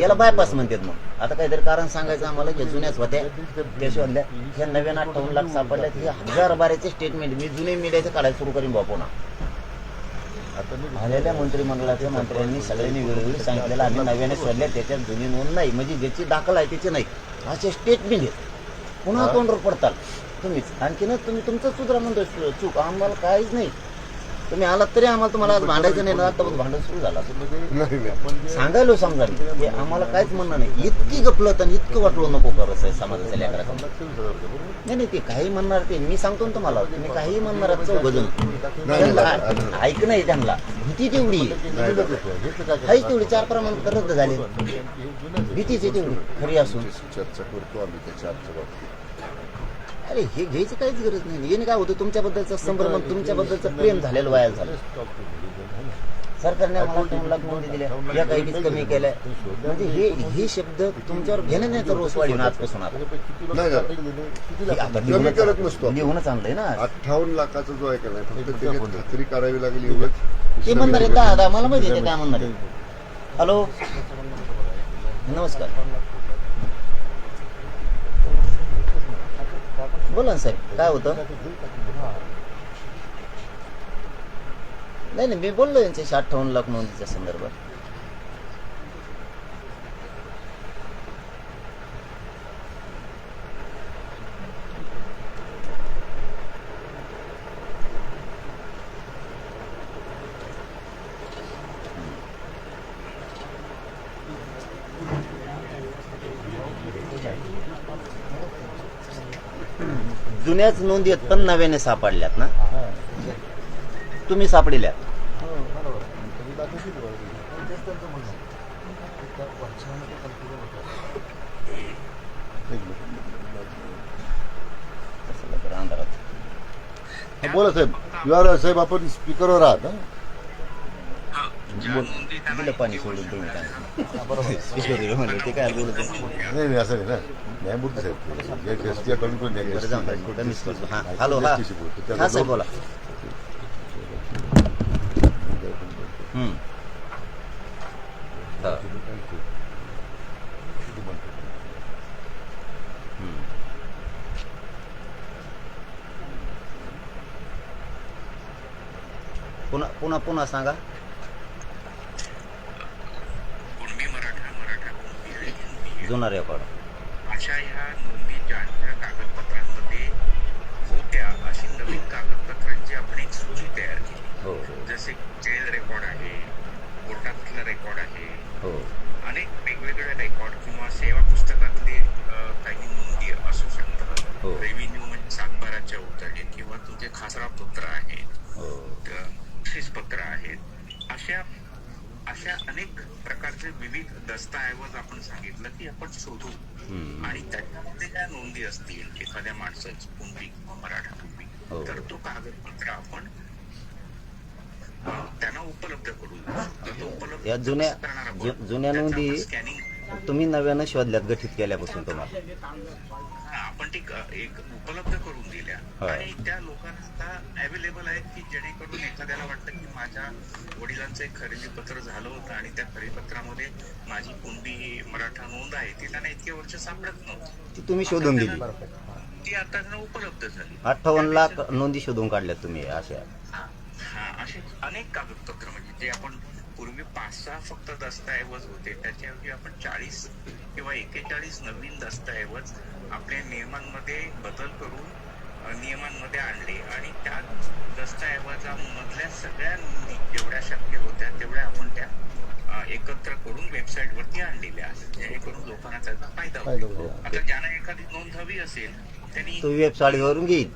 याला बायपास म्हणतात. मग आता काहीतरी कारण सांगायचं आम्हाला की जुन्याच होत्या त्या शोधल्या, ह्या नव्यानं 58 लाख सापडल्या. हे हजार बाऱ्याचे स्टेटमेंट मी जुने मीडियाचं काढायला सुरू करीन बापू ना. आलेल्या मंत्रिमंडळाच्या मंत्र्यांनी सगळ्यांनी वेळोवेळी सांगितलेलं आम्ही नव्याने शोधल्या, त्याच्यात जुनी नोंद नाही, म्हणजे ज्याची दाखल आहे त्याची नाही, असे स्टेटमेंट आहेत. पुन्हा तोंडवर पडताल तुम्हीच. आणखीनच तुम्ही तुमचं सुद्धा म्हणतो चूक, आम्हाला काहीच नाही. तुम्ही आलात तरी आम्हाला तुम्हाला भांडायचं नाही ना. आता भांडण सुरू झालं सांगायलो समजा की आम्हाला काहीच म्हणणं नाही. इतकी गपलत आणि इतकं वाटलं नको करत आहे समाजाच्या लेकराचं. नाही नाही, ते काही म्हणणार, ते मी सांगतो ना तुम्हाला, तुम्ही काही म्हणणार चौघजण ऐक नाही, त्यांना भीती तेवढी काहीच तेवढी 4 प्रमाणात रद्द झाले, भीतीची तेवढी खरी असून चर्चा करतो आम्ही त्याच्या बाबतीत. अरे हे घ्यायची काहीच गरज नाही. याने काय होतं, तुमच्याबद्दलचा संभ्रम, तुमच्याबद्दलचं प्रेम झालेलं वाया झालं. सरकारने आम्हाला 2 लाख नोंदी दिल्या, या काही कमी केल्या, म्हणजे हे शब्द तुमच्यावर घेणे नाही तर रोज वाढीन आजपासून. लिहूनच आणलंय ना. 58 लाखाचा जो आहे का नाही, फक्त त्याची खात्री करावी लागली एवढंच. ते म्हणणार आहे दादा, मला माहिती आहे काय म्हणणार आहे. हॅलो नमस्कार, बोला ना साहेब, काय होतं? नाही नाही, मी बोललो यांच्याशी 58 लाख नोंदीच्या संदर्भात. जुन्याच नोंदी आहेत पण नव्याने सापडल्यात ना, तुम्ही सापडिल्यात. बोला साहेब, युआर साहेब, आपण स्पीकरवर आहात. दिलं पाणी सोडून तुम्ही काय म्हणलं ते काय बोलत नाही, असं नाही ना. न्यायमूर्ती साहेब, हॅलो हा साहेब बोला. पुन्हा पुन्हा सांगा. जुना रेकॉर्ड अशा ह्या नोंदी ज्या कागदपत्रांमध्ये होत्या, अशी नवीन कागदपत्रांची आपण एक सूची तयार केली. जसे जेल रेकॉर्ड आहे, कोर्टातला रेकॉर्ड आहे, अनेक वेगवेगळे रेकॉर्ड किंवा सेवा पुस्तकातले काही नोंदी असू शकतात. रेव्हेन्यू म्हणजे सातबाराच्या उतरणे किंवा तुमचे खासरा पत्र आहेत, बक्षीस पत्र आहेत, अशा अनेक प्रकारचे विविध दस्तऐवज आपण सांगितलं की आपण शोधू आणि त्याच्यामध्ये ज्या नोंदी असतील एखाद्या माणसाची कुंभी किंवा मराठा कुंभी, तर तो कागदपत्र आपण त्यांना उपलब्ध करू. या जुन्या नोंदी तुम्ही नव्यानं शोधल्यात गठीत केल्यापासून तुम्हाला आपण ती एक उपलब्ध करून दिल्या आणि त्या लोकांना अवेलेबल आहेत की जेणेकरून एखाद्याला वाटतं की माझ्या वडिलांचं एक खरेदी पत्र झालं होतं आणि त्या खरेदीपत्रामध्ये माझी कुंडी मराठा नोंद आहे, ती त्यांना इतके वर्ष सापडत नव्हती, ती तुम्ही शोधून दिली, ती आता त्यांना उपलब्ध झाली. 58 लाख नोंदी शोधून काढल्यात तुम्ही. अशा असे अनेक कागदपत्र, म्हणजे जे आपण पूर्वी 5-6 फक्त दस्तऐवज होते, त्याच्याऐवजी आपण 40 किंवा 41 नवीन दस्तऐवज आपल्या नियमांमध्ये बदल करून नियमांमध्ये आणले आणि त्या दस्तऐवजामधल्या सगळ्या नोंदी जेवढ्या शक्य होत्या तेवढ्या आपण त्या एकत्र करून वेबसाईट वरती आणलेल्या आहेत, जेणेकरून लोकांना त्याचा फायदा होतो. आता ज्यांना एखादी नोंद हवी असेल त्यांनी तो वेबसाईटवरून घेईल,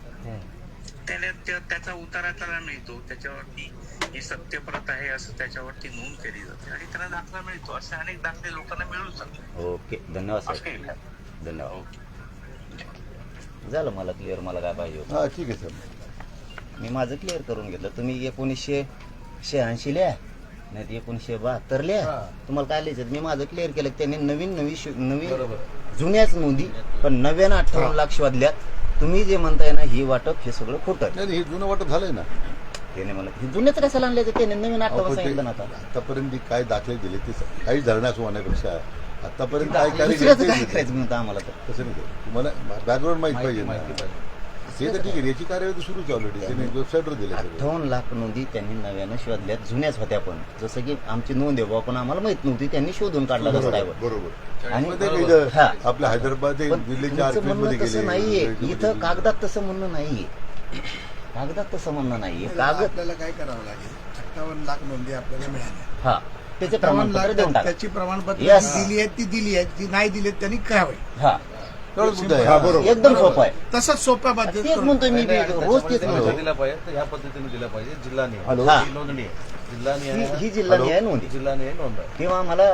त्याचा उतारा त्याला मिळतो, त्याच्यावरती ही सत्यप्रत आहे असं त्याच्यावरती नोंद केली जाते आणि त्याला दाखला मिळतो. असे अनेक दाखले लोकांना मिळू शकतात. ओके, धन्यवाद साहेब, धन्यवाद. झालं मला क्लिअर, मला काय पाहिजे होतं. ठीक आहे सर, मी माझं क्लिअर करून घेतलं. तुम्ही 1986 लिहा नाही तर 1972 लिहा, तुम्हाला काय लिहायचं मी माझं क्लिअर केलं. त्यांनी नवीन जुन्याच नोंदी पण नव्यानं 58 लाख शोधल्यात. तुम्ही जे म्हणताय ना ही वाटप, हे सगळं खोटं. नाही, हे जुनं वाटप झालंय ना. त्याने मला हे जुनेच कशाला आणले ते त्याने नवीन अहो, आठवण पण ते सांगितलं ना आता आतापर्यंत काय दाखले दिले ते काही धरण्यास होण्यापेक्षा आतापर्यंत काय कार्य दुसऱ्याचं केलं काय ते- करायचं म्हणतो आम्हाला तर तसं नाही तुम्हाला बॅकग्राऊंड माहित पाहिजे ना ते तर ठीक आहे याची कार्यवाही सुरूच ऑलरेडी त्याने वेबसाईटवर दिले सगळे. 58 लाख नोंदी त्यांनी नव्यानं शोधल्यात जुन्याच होत्या पण जसं की आमची नोंद आहे बुवा पण आम्हाला माहित नव्हती त्यांनी शोधून काढला रस्त्यावर बरोबर आणि मध्ये गेलं, हा. आपल्या हैदराबाद पण दिल्लीच्या तुमचं आरपीएस म्हणणं मध्ये तसं गेले नाहीये इथं कागदात तसं म्हणणं नाहीये कागदात तसं म्हणणं नाहीये कागद आपल्याला काय करावं लागेल 58 लाख नोंदी आपल्याला मिळाल्या हा त्याचे 58 प्रमाणपत्र देऊन लाख टाका त्याची प्रमाणपत्र Yes. जी दिली आहेत ती दिली आहेत ती नाही दिली त्यांनी करावे हा तेवढंच मुद्दा आहे. हा, बरोबर एकदम सोपं आहे तसंच सोप्या तेच पद्धतीत म्हणतोय मी बी, रोज तेच दिला म्हणतो पाहिजे तर ह्या पद्धतीने दिला पाहिजे जिल्हा निहाय हॅलो. हा. ही नोंदणी आहे जिल्हा ही निहाय ही जिल्हा नोंदी जिल्हा निहाय नोंद आहे तेव्हा मला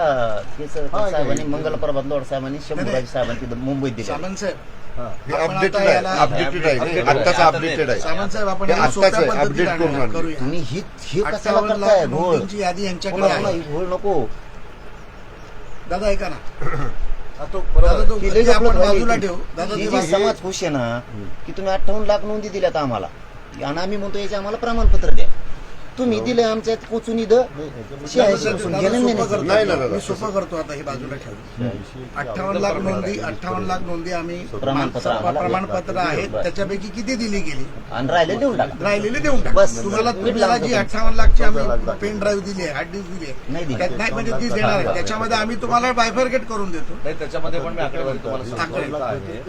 साहेबांनी मंगलप्रभात लोड साहेबांनी शंभूराज साहेबांनी तिथं मुंबईत दिले सामंत साहेब हा. हे आपण अपडेटेड आता आहे याला- अपडेटेड आहे आत्ताच अपडेटेड आहे सामंत साहेब आपण हे याला आत्ताच सोप्या आहे, पद्धतीत update करून आणलं. करूया तुम्ही ही कशाला 58 करताय लाख घोळ नोंदींची यादी यांच्याकडे पुन्हा पुन्हा आहे ही घोळ नको दादा ऐका ना हा, तो दादा बरोबर तो की ते लय आपण आपलं बाजूला ही- ठेवू दादा ही ते जी बाजू- समाज खुश आहे ना की तुम्ही 58 लाख नोंदी दिल्यात आम्हाला आणि आम्ही म्हणतो याचे आम्हाला प्रमाणपत्र द्या तुम्ही दिले आमच्यात कोचून इथं शहाऐंशी पासून दादा गेलं सोपं नाही करतो. नाही, नाही, नाही. मी सोपं करतो आता हे बाजूला ठेवू 58 लाख नोंदी आम्ही प्रमाणपत्र आम्हाला- प्रमाणपत्र आहेत बरं. त्याच्यापैकी किती दिली गेली आणि राहिले देऊन टाका राहिलेले देऊन टाका बस. तुम्हाला मीठ तुम्हाला लावतो जी तुम्ही. 58 लाखची आम्ही पेन ड्राईव्ह दिली आहे हार्ड डिस्क दिली नाही दिली. आहे नाही म्हणजे ती देणार आहे त्याच्यामध्ये आम्ही तुम्हाला बायफर्गेट करून देतो नाही त्याच्यामध्ये पण मी आकडेवारी तुम्हाला सांगतो इथं आहे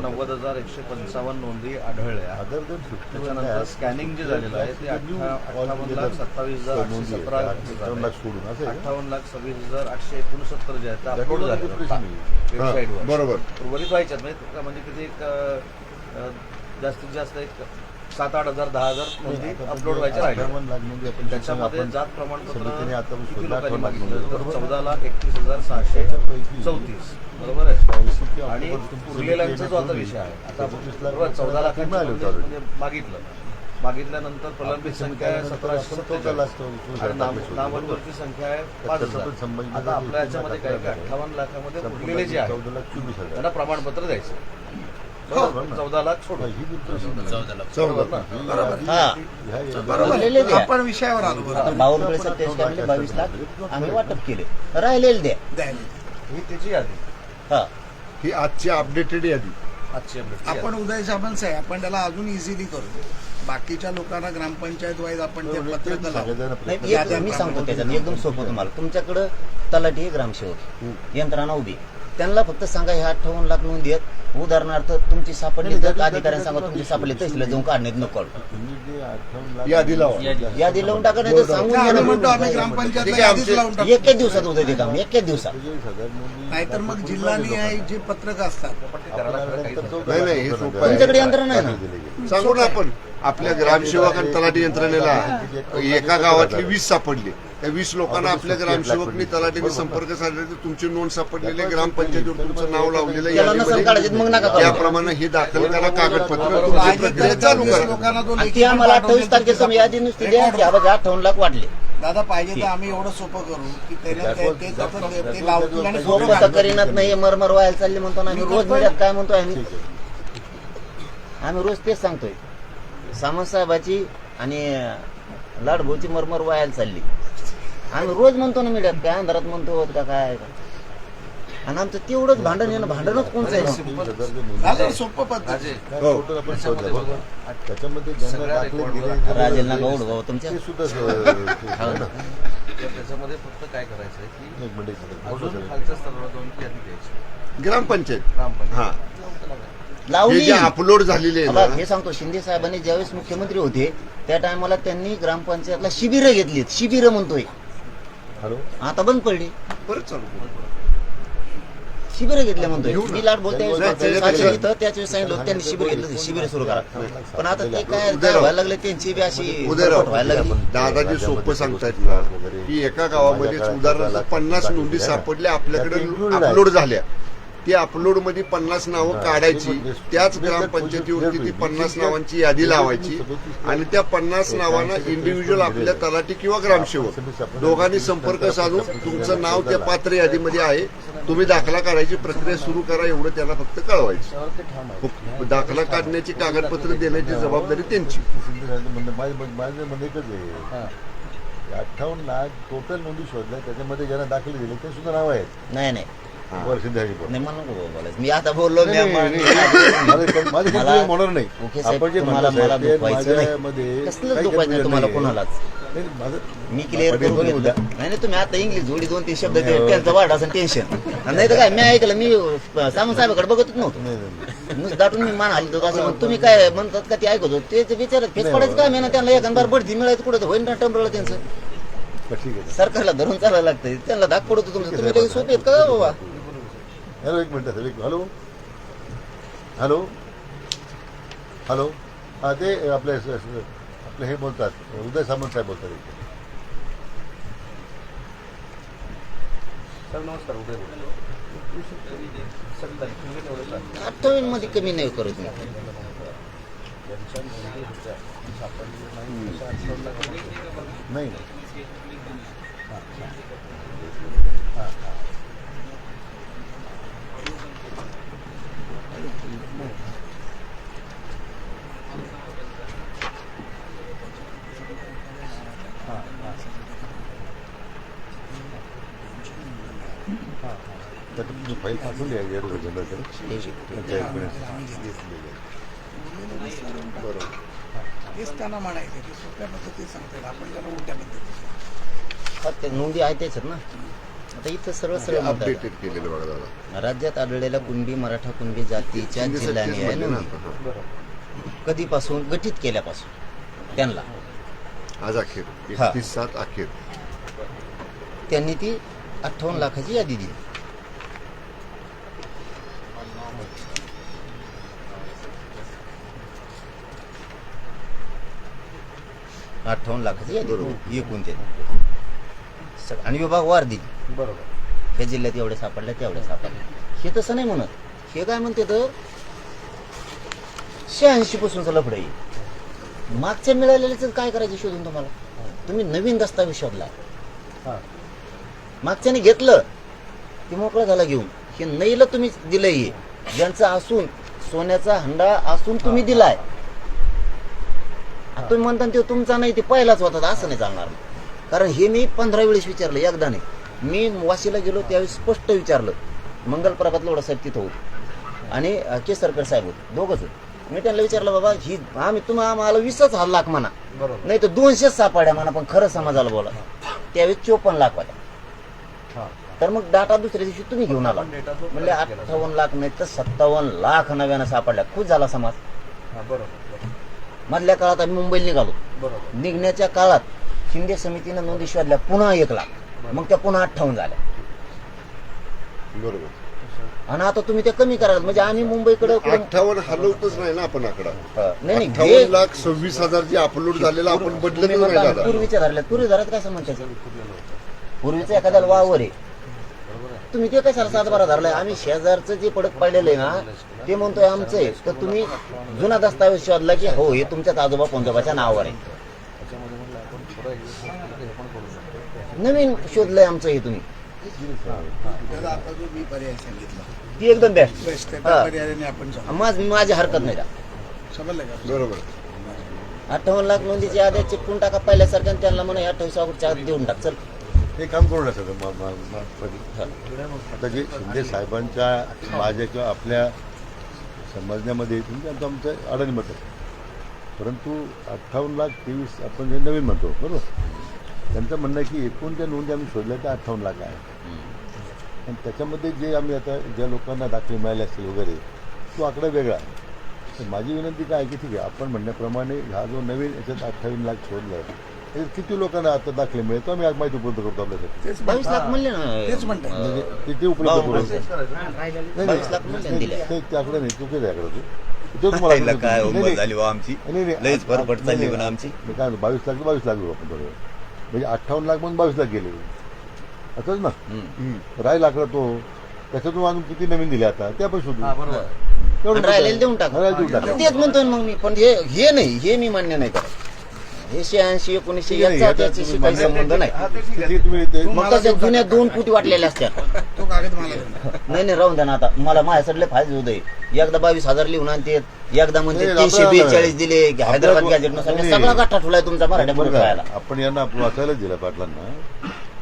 58,90,155 नोंदी आढळल्या त्याच्यानंतर स्कॅनिंग जे झालेलं आहे ते 58,27,817 सोडून असं आहे का? 58,26,869 जे आहेत ते अपलोड झाले वेबसाईटवर बरोबर उर्वरित व्हायच्यात म्हणजे किती एक जास्तीत जास्त एक 7,000 10,000 नोंदी अपलोड व्हायच्या राहिल्या 58 लाख नोंदी आपण त्याच्यामध्ये आपण जात प्रमाणपत्र समितीने आता किती शोधलं, लोकांनी 58 मागितलं तर बरोबर. 14,31,634 बरोबर आहे 80 आणि ऑक्टोबर उरलेल्यांचा जो आता विषय आहे आता 25 लाख बरोबर 14 लाखांची मिळाले म्हणजे होते मागितल्यानंतर प्रलंबित संख्या आहे 1747 आणि नामंजूरची संख्या आहे 5,000 आता आपल्या याच्यामध्ये काय की 58 लाखामध्ये उरलेले जे आहेत 14,24,000 त्यांना प्रमाणपत्र द्यायचं बरोबर ना? 14 लाख सोडून हा उरलेले द्या. आपण विषयावर आलो आता बरोबर 52 सत्तेचाळीस 22 लाख आम्ही वाटप केले राहिलेले द्या द्यायला. ही त्याची यादी हा ही आजची अपडेटेड यादी आजची अपडेट आपण उदय सामंत साहेब आपण त्याला अजून इझिली करू बाकीच्या लोकांना ग्रामपंचायत वाईज आपण ते पत्रक लावू नाही एक मी सांगतो त्याच्यात एकदम सोपं तुम्हाला तुमच्याकडं तलाठी ग्रामसेवक यंत्रणा उभी त्यांना फक्त सांगा ह्या 58 लाख नोंदी आहेत उदाहरणार्थ तुमची सापडली तर अधिकाऱ्यांना सांगा तुमची सापडली तहसीलला जाऊन काढण्यात नको यादी लावा यादी लावून टाका नाही तर सांगून आम्ही द्या म्हणतो आम्ही ना. ग्रामपंचायतला ठीक आहे, यादीच लावून टाकू एके दिवसात होतं ते काम एके दिवसात नाहीतर मग जिल्हानिहाय जे पत्रक असतात नाही नाही हे सोपं आहे तुमच्याकडे यंत्रणा आहे ना सांगू ना आपण आपल्या ग्रामसेवक आणि तलाठी यंत्रणेला एका गावातली 20 सापडली त्या 20 लोकांना आपल्या ग्रामसेवकनी तलाठीने संपर्क साधला तर तुमची नोंद सापडलेली आहे, ग्रामपंचायतीवर तुमचं नाव लावलेलं आहे त्याला नसेल काढायचं मग नका करू. याप्रमाणे हे दाखल करा कागदपत्र तुमची प्रक्रिया चालू करा लोकांना तो आणि लेखी ती आम्हाला पाठवून 28 तारखेचं देतो. यादी नुसती द्या की हा बघा 58 लाख वाढले दादा पाहिजे तर आम्ही एवढं सोपं करू की त्याला ते लावतील आणि फोटो सोपं तर करीनात नाही मरमर व्हायला चालले म्हणतो ना आम्ही रोज मिळत काय म्हणतो आम्ही रोज तेच सांगतोय सामंत साहेबाची आणि लाडभोची मरमर व्हायला चालली आम्ही रोज म्हणतो ना मीडियात काय अंधारात म्हणतो का काय आणि आमचं तेवढंच भांडण आहे ना भांडणच कोणचं आहे दादा सोपं पद्धत त्याच्यामध्ये राजेंना गौड भाऊ तुमच्या ते सुद्धा त्याच्यामध्ये फक्त काय करायचं आहे की अजून खालच्या स्तरावर जाऊन ती यादी द्यायची ग्रामपंचायत ग्रामपंचायत हा हे लावली जे अपलोड झालेले आहे बघा, ना हे सांगतो शिंदे साहेबांनी ज्यावेळेस मुख्यमंत्री होते त्या टायमाला त्यांनी ग्रामपंचायतला शिबिरं घेतलीत शिबिरं म्हणतोय हॅलो आता बंद पडली परत चालू शिबिरं घेतले म्हणतोय मी लाट बोलते नाही, त्याच्यापेक्षा- त्याच वेळेस सांगितलं होतं, त्यांनी शिबिर घेतलं शिबिर सुरू करा पण आता ते काय व्हायला लागले त्यांची बी अशी उदयराव व्हायला लागली दादाजी सोपं सांगतायत ना की एका गावामध्ये उदाहरणार्थ 50 नोंदी सापडल्या आपल्याकडे अपलोड झाल्या ती अपलोडमध्ये 50 नावं काढायची, त्याच ग्रामपंचायतीवरती ती 50 नावांची यादी लावायची आणि त्या 50 नावांना इंडिव्हिज्युअल आपल्या तलाठी किंवा ग्रामसेवक दोघांनी संपर्क साधून तुमचं नाव त्या पात्र यादीमध्ये आहे, तुम्ही दाखला काढायची प्रक्रिया सुरू करा, एवढं त्याला फक्त कळवायचं. दाखला काढण्याची कागदपत्र देण्याची जबाबदारी त्यांची. माझं म्हणणं एकच आहे, 58 लाख टोटल नोंदी शोधल्या, त्याच्यामध्ये ज्यांना दाखले दिले ते सुद्धा नाव आहेत. नाही नाही वर्षांची नाही मला नको बोलायचं. मी आता बोललो मी होणार नाही. ओके साहेब, आपण जे तुम्हाला म्हणतो मला साहेब, दुखवायचं नाही. माझ्यामध्ये कसलं काही दुखवायचं नाही तुम्हाला नाही. कोणालाच. नाही, माझं मी क्लिअर आपण करून उद्या- घेतलं. नाही तुम्ही आता इंग्लिश जोडी 2-3 शब्द त्यांचं वाढ असं टेन्शन नाही तर काय. मी ऐकलं, मी सामंत साहेबाकडे बघतच नव्हतो. नाही, नाही. नुसतं दाटून मी मान हलतो असं मग तुम्ही काय म्हणतात का ते ऐकत होतो ते विचारत फेस पडायचं काय ना त्यांना एखादा बढती मिळायचं कुठं होईल ना टंबरला त्यांचं. ठीक आहे. सरकारला धरून चालायला लागतं, त्यांना धाक पडतो तुमचं. तुम्ही काही सोपे आहेत का बाबा? हॅलो, एक मिनिट साहेब, हॅलो हॅलो हॅलो हां, ते आपले हे बोलतात, उदय सामंत साहेब बोलतात. सर नमस्कार, उदय बोलतो. 28 मध्ये कमी नाही करत मी. नाही तर तुम्ही फाईल पाठवून द्या बरोबर तेच त्यांना म्हणायचं की सोप्या पद्धतीत सांगता येईल, आपण त्याला उलट्या पद्धतीत. हा, ते नोंदी आहे त्याच्यात ना. आता इथं सरळ सरळ म्हणतात, अपडेटेड केलेलं बघा दादा. राज्यात आढळलेल्या कुणबी मराठा कुणबी जातीच्या जिल्ह्याने आहे नोंदी कधीपासून गठीत केल्यापासून त्यांना आज अखेर हा. 31/7 अखेर त्यांनी ती 58 लाखाची यादी दिली. $58 लाखाची यादी दिली एकूण त्यांनी. आणि विभागवार दिली. बरोबर. ह्या जिल्ह्यात एवढे सापडले तेवढे सापडले. हे तसं नाही म्हणत. हे काय म्हणते तर 86 पासूनचं लफडं आहे. मागच्या मिळालेल्याच काय करायचं शोधून तुम्हाला? तुम्ही नवीन दस्तावेज शोधला. हां, मागच्याने घेतलं की मोकळा झाला घेऊन. हे नईला तुम्ही दिलंय, ज्यांचं असून सोन्याचा हंडा असून तुम्ही दिलाय. आता तुम्ही म्हणता ते तुमचा नाही, ते पहिलाच होता, असं नाही चालणार. कारण हे मी 15 वेळेस विचारलं, एकदा नाही. मी वाशीला गेलो त्यावेळेस स्पष्ट विचारलं. मंगलप्रभातला एवढा साहेब तिथं होतो आणि केसरकर साहेब होते, दोघंच होते. मी त्यांना विचारलं, बाबा ही आम्हाला 20 लाख म्हणा, बरोबर. नाही तर 200 सापड्या म्हणा, पण खरं समाजाला बोला. त्यावेळेस 54 लाख होत्या. हां. तर मग डाटा दुसऱ्या दिवशी तुम्ही घेऊन आला. आपण डेटा जो म्हणजे 58 लाख नाही तर 57 लाख नव्यानं सापडल्या. खुश झाला समाज. हां, बरोबर मधल्या काळात आम्ही मुंबईला निघालो. बरोबर. निघण्याच्या काळात शिंदे समितीनं नोंदी शोधल्या पुन्हा 1 लाख, मग त्या पुन्हा 58 झाल्या. बरोबर. आणि आता तुम्ही ते कमी कराल म्हणजे आम्ही मुंबईकडे 58 हलवतच नाही ना आपण आकडा. नाही 58,26,000 जे अपलोड झालेलं आपण बदलतच नाही दादा. पूर्वीच्या धरल्यात. पूर्वी धरात काय समज त्याचं? पूर्वीचं एखाद्याला वावर आहे, तुम्ही ते कशाला 7-12 धरलाय? आम्ही शेजारचं जे पडक पडलेलं आहे ना ते म्हणतोय आमचं आहे, तर तुम्ही जुना दस्तावेज शोधला की हो हे तुमच्याच आजोबा पंजोबाच्या नावावर आहे. त्याच्यामध्ये म्हटलं आपण थोडं ॲडजस्टमेंट हे पण करू शकतो. नवीन शोधलंय आमचं हे तुम्ही. त्याचा आता जो मी पर्याय सांगितला ती एकदम बेस्ट. बेस्ट त्या पर्यायाने आपण जाऊ. माझी हरकत नाही का. समजलं का? बरोबर. 58 लाख नोंदीची याद्या चिपकून टाका पहिल्यासारख्या आणि त्यांना म्हणा 28 ऑगस्टच्या आत देऊन टाक. चल हे काम करू नका. आता जे शिंदे साहेबांच्या माझ्या किंवा आपल्या समजण्यामध्ये तुमचं आमचं अडाणी मत आहे, परंतु 58,23,000 आपण जे नवीन म्हणतो बरोबर, त्यांचं म्हणणं आहे की एकूण ज्या नोंदी आम्ही शोधल्या त्या 58 लाख आहे. आणि त्याच्यामध्ये जे आम्ही आता ज्या लोकांना दाखले मिळाले असतील वगैरे तो आकडा वेगळा आहे. तर माझी विनंती काय आहे की ठीक आहे, आपण म्हणण्याप्रमाणे हा जो नवीन याच्यात 28 लाख शोधला आहे किती लोकांना आता दाखले मिळतो आम्ही आज माहिती उपलब्ध करतो आपल्यासाठी. तेच 22 लाख म्हणले ना. तेच म्हणतात. म्हणजे किती उपलब्ध करू प्रोसेस करायचं ना. 22 लाख म्हणले दिले. ते आकडे नाही, चुकीचा आकडा तो तुम्हाला काय नाही, उंमत नाही. झाली बा आमची. नाही, नाही. लईच फरफट चालली पण आमची. मी काय 22 लाख 22 लाख घेऊ आपण बरोबर, म्हणजे 58 लाख म्हणून 22 लाख गेले असंच ना. राहील आकडा तो त्याच्यातून अजून किती नवीन दिले आता ते आपण शोधू हा, बरोबर. एवढं आणि राहिलेलं देऊन टाका. राहिलेलं देऊन टाका. तेच म्हणतोय मग मी, पण हे नाही, हे मी मान्य नाही करत. हे 86 1900 ठीक आहे, याचा आता त्याच्याशी तुम्ही काही मान्य संबंध नाही. हा, ते ठीक आहे. किती तुम्ही ते- मग त्याच्या जुन्या 2 कोटी वाटलेल्या असतात. तो कागद मला द्या. नाही राहून द्या ना आता, मला माझ्याकडले फायदे होत आहे. एकदा 22,000 लिहून आणते, एकदा म्हणते नाही, 342 दिले हैदराबाद गॅजेट नुसार. मी नाही. सगळा गाठा ठेवलाय तुमचा मराठ्या बरं बोलायला. का, आपण यांना वाचायलाच दिला पाटलांना,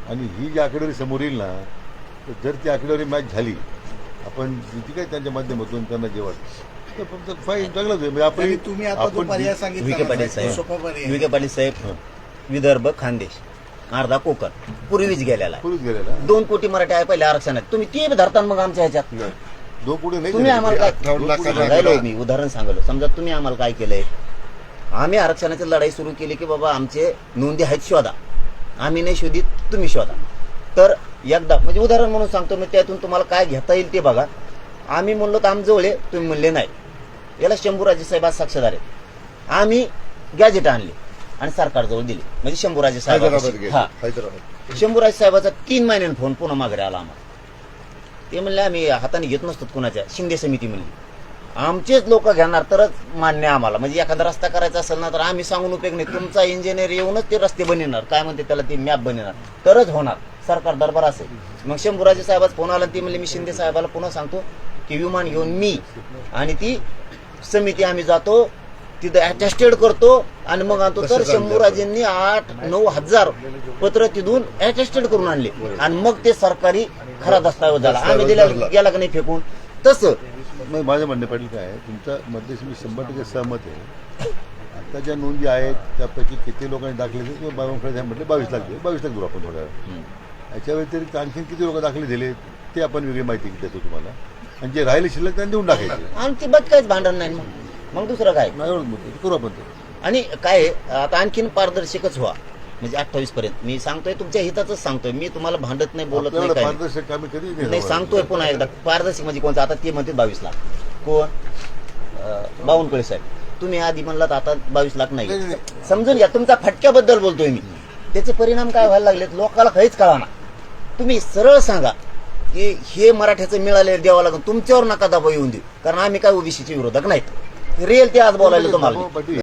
आणि ही जी आकडेवारी समोर येईल ना, तर जर ती आकडेवारी मॅच झाली, आपण जी काय त्यांच्या माध्यमातून त्यांना जे वाटतं ते फक्त फाईन चांगलंच आहे. म्हणजे तरी तुम्ही आता जो पर्याय विखे सांगितला पाटील ना, साहेब, तो सोपा पर्याय आहे. विखे पाटील साहेब, विदर्भ खानदेश अर्धा कोकण पूर्वीच गेलेला आहे. पुरुष गेलेला 2 कोटी मराठी आहे पहिल्या आरक्षणात. तुम्ही ते धरता मग आमच्या ह्याच्यात. 2 कोटी नाही तुम्ही दिले. आम्हाला काय 58 लाखाचा राहिलो मी उदाहरण सांगलो. समजा तुम्ही आम्हाला काय केलंय, आम्ही आरक्षणाची लढाई सुरू केली की बाबा आमचे नोंदी आहेत शोधा, आम्ही नाही शोधित तुम्ही शोधा. तर एकदा म्हणजे उदाहरण म्हणून सांगतो मी, त्यातून तुम्हाला काय घेता येईल ते बघा. आम्ही म्हणलो तर आमजवळ आहे, तुम्ही म्हणले नाही. याला शंभूराजे साहेब आज साक्षीदार आहेत. आम्ही गॅजेट आणले आणि सरकारजवळ दिले, म्हणजे शंभूराजे हैदराबाद साहेब. गेले. हा, हैदराबाद शंभूराज साहेबाचा 3 महिन्याने फोन पुन्हा माघारी आला आम्हाला. ते म्हणले आम्ही हाताने घेत नसतो कुणाच्या, शिंदे समिती म्हणली आमचेच लोक घेणार तरच मान्य आम्हाला. म्हणजे एखादा रस्ता करायचा असेल ना तर आम्ही सांगून उपयोग नाही, तुमचा इंजिनियर येऊनच ते रस्ते बनवणार, काय म्हणते त्याला ते मॅप बनवणार तरच होणार. सरकार दरबार असेल. मग शंभूराजे साहेबाचा फोन आला, ते म्हणले मी शिंदे साहेबाला पुन्हा सांगतो की विमान घेऊन मी आणि ती समिती आम्ही जातो, तिथं अटेस्टेड करतो आणि मग आणतो. तर शंभूराजेंनी 8-9 हजार पत्र तिथून अटेस्टेड करून आणले आणि मग ते सरकारी खरा दस्तावेज झाला. आम्ही दिला गेला का नाही फेकून. तसं नाही, माझं म्हणणं पाटील काय आहे, तुमच्या मध्येशी मी 100% सहमत आहे. आता ज्या नोंदी आहेत त्यापैकी किती लोकांनी दाखले दिले, किंवा बाबांकडे म्हटले 22 लाख दिले, 22 लाख देऊ आपण थोड्या वेळ. याच्या व्यतिरिक्त आणखी किती लोक दाखले दिले ते आपण वेगळी माहिती देतो तुम्हाला, आणि जे राहिले शिल्लक त्यांनी देऊन टाकायचे. आणि ती बघ काहीच भांडण नाही. मग दुसरं काय. नाही एवढंच म्हणतो, करू आपण ते. आणि काय आहे, आता आणखीन पारदर्शकच व्हा. म्हणजे 28 पर्यंत मी सांगतोय, तुमच्या हिताच सांगतोय मी, तुम्हाला भांडत नाही, बोलत नाही, आपल्याला काय नाही. पारदर्शक आम्ही कधी नाही सांगतोय पुन्हा एकदा पारदर्शक म्हणजे कोणतं. आता ते म्हणते 22 लाख. कोण? बावनकुळे साहेब. तुम्ही आधी म्हणलात आता 22 लाख नाही. समजून घ्या, तुमचा फटक्याबद्दल बोलतोय मी. त्याचे परिणाम काय व्हायला लागलेत लोकांना काहीच कळाना. तुम्ही सरळ सांगा की हे मराठ्याचं मिळाले द्यावं लागेल, तुमच्यावर नका दबाव येऊन देऊ, कारण आम्ही काय ओबीसीचे विरोधक नाहीत. रिअल ते आज बोलायला तुम्हाला. पाटील